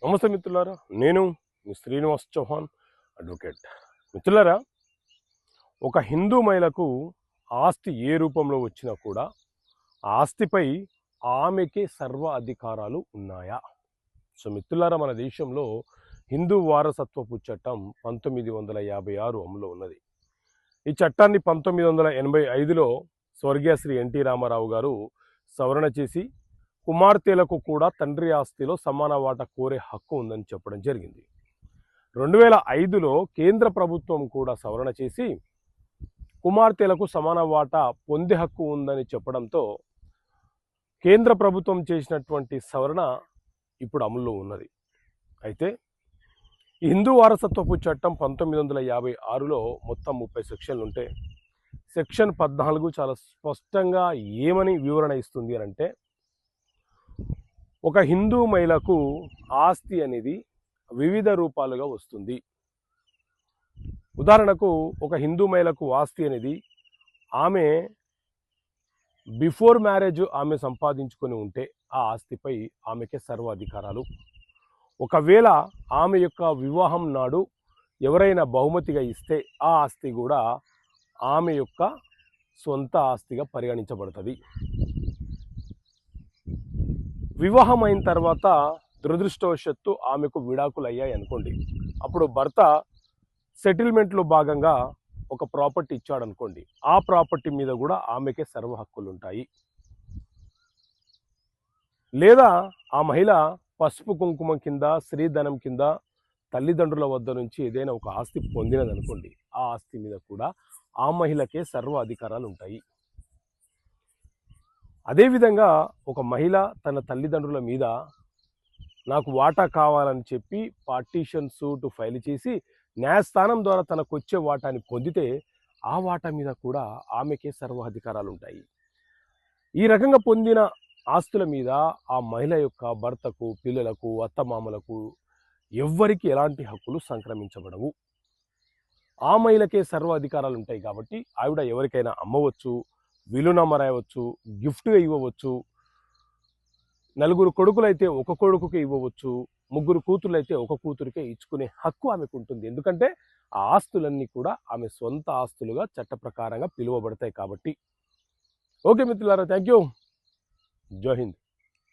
నమస్తే మిత్రులారా, నేను మీ శ్రీనివాస్ చౌహాన్ అడ్వకేట్. మిత్రులారా, ఒక హిందూ మహిళకు ఆస్తి ఏ రూపంలో వచ్చినా కూడా ఆ ఆస్తిపై ఆమెకే సర్వ అధికారాలు ఉన్నాయా? సో మిత్రులారా, మన దేశంలో హిందూ వారసత్వపు చట్టం 1956 అమలులో ఉన్నది. ఈ చట్టాన్ని 1985లో స్వర్గీయ శ్రీ ఎన్టీ రామారావు గారు సవరణ చేసి కుమార్తెలకు కూడా తండ్రి ఆస్తిలో సమాన వాటా కోరే హక్కు ఉందని చెప్పడం జరిగింది. 2005లో కేంద్ర ప్రభుత్వం కూడా సవరణ చేసి కుమార్తెలకు సమాన వాటా పొందే హక్కు ఉందని చెప్పడంతో కేంద్ర ప్రభుత్వం చేసినటువంటి సవరణ ఇప్పుడు అమల్లో ఉన్నది. అయితే ఈ హిందూ వారసత్వపు చట్టం 1956లో మొత్తం 30 సెక్షన్లు ఉంటే సెక్షన్ 14 చాలా స్పష్టంగా ఏమని వివరణ ఇస్తుంది అని అంటే, ఒక హిందూ మహిళకు ఆస్తి అనేది వివిధ రూపాలుగా వస్తుంది. ఉదాహరణకు, ఒక హిందూ మహిళకు ఆస్తి అనేది ఆమె బిఫోర్ మ్యారేజ్ ఆమె సంపాదించుకొని ఉంటే ఆ ఆస్తిపై ఆమెకే సర్వాధికారాలు. ఒకవేళ ఆమె యొక్క వివాహం నాడు ఎవరైనా బహుమతిగా ఇస్తే ఆ ఆస్తి కూడా ఆమె యొక్క సొంత ఆస్తిగా పరిగణించబడుతుంది. వివాహం అయిన తర్వాత దురదృష్టవశాత్తు ఆమెకు విడాకులు అయ్యాయి అనుకోండి, అప్పుడు భర్త సెటిల్మెంట్లో భాగంగా ఒక ప్రాపర్టీ ఇచ్చాడు అనుకోండి, ఆ ప్రాపర్టీ మీద కూడా ఆమెకే సర్వ హక్కులు ఉంటాయి. లేదా ఆ మహిళ పసుపు కుంకుమం కింద, స్త్రీధనం కింద తల్లిదండ్రుల వద్ద నుంచి ఏదైనా ఒక ఆస్తి పొందినదనుకోండి, ఆ ఆస్తి మీద కూడా ఆ మహిళకే సర్వ అధికారాలు ఉంటాయి. అదేవిధంగా ఒక మహిళ తన తల్లిదండ్రుల మీద నాకు వాటా కావాలని చెప్పి పార్టీషన్ సూట్ ఫైల్ చేసి న్యాయస్థానం ద్వారా తనకు వచ్చే వాటాని పొందితే ఆ వాటా మీద కూడా ఆమెకే సర్వ అధికారాలు ఉంటాయి. ఈ రకంగా పొందిన ఆస్తుల మీద ఆ మహిళ యొక్క భర్తకు, పిల్లలకు, అత్తమామలకు ఎవ్వరికి ఎలాంటి హక్కులు సంక్రమించబడవు. ఆ మహిళకే సర్వ అధికారాలు ఉంటాయి. కాబట్టి ఆవిడ ఎవరికైనా అమ్మవచ్చు, విలునామా రాయవచ్చు, గిఫ్ట్గా ఇవ్వవచ్చు. నలుగురు కొడుకులైతే ఒక కొడుకుకే ఇవ్వవచ్చు, ముగ్గురు కూతుర్లైతే ఒక కూతురికే ఇచ్చుకునే హక్కు ఆమెకు ఉంటుంది. ఎందుకంటే ఆ ఆస్తులన్నీ కూడా ఆమె సొంత ఆస్తులుగా చట్ట ప్రకారంగా పిలువబడతాయి కాబట్టి. ఓకే మిత్రులారా, థ్యాంక్ యూ. జై హింద్.